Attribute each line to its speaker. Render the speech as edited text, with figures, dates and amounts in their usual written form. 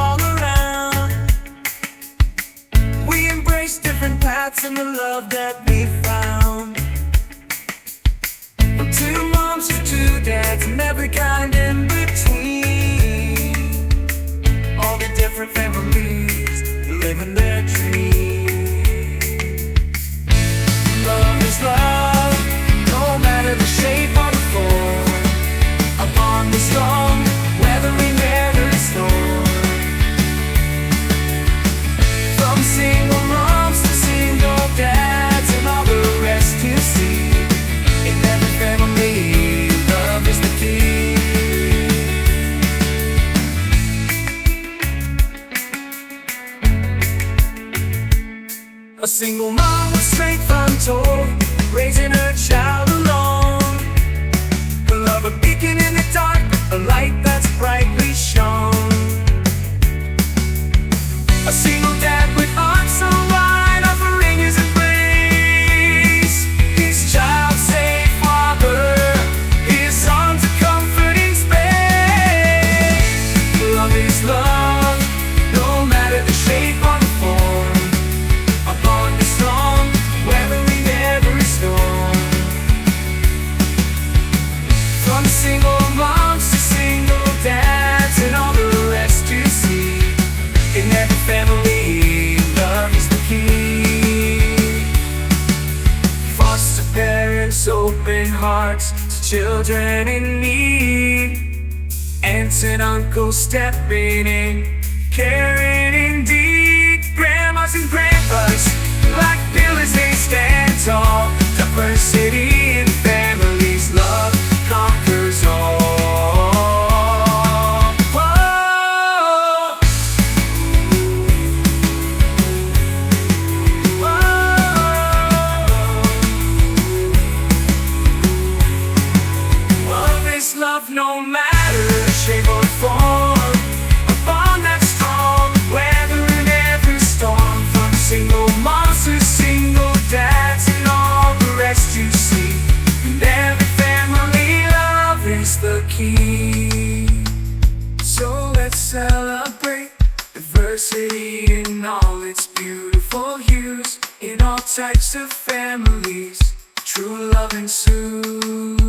Speaker 1: all around. We embrace different paths in the love that we found. From two moms to two dads and every kind in between. All the different families living their dream. Love is love, no matter the shape or the form. Upon the storm, whether we never storm. From single moms to single dads and all the rest you see. In every family, love is the key. A single mom with strength untold, raising her child alone. The love a beacon in the dark, a light that's brightly shone. A single dad with arms so wide, offering his embrace. His child safe father, his arms a comforting space. Love is love, no matter the shape or the form. Upon the storm, whether we never storm. From single moms to single dads and all the rest you see. In every family, love is the key. Foster parents, open hearts to children in need. Aunts and uncles stepping in, caring indeed. Grandmas and grandpas, like pillars they stand tall. Diversity in families, love conquers all. Whoa. Whoa. Love is love, no matter the shape or form. A bond that's strong, weather in every storm. From single moms to single dads and all the rest you see. In every family, love is the key. So let's celebrate diversity in all its beautiful hues. In all types of families, true love ensues.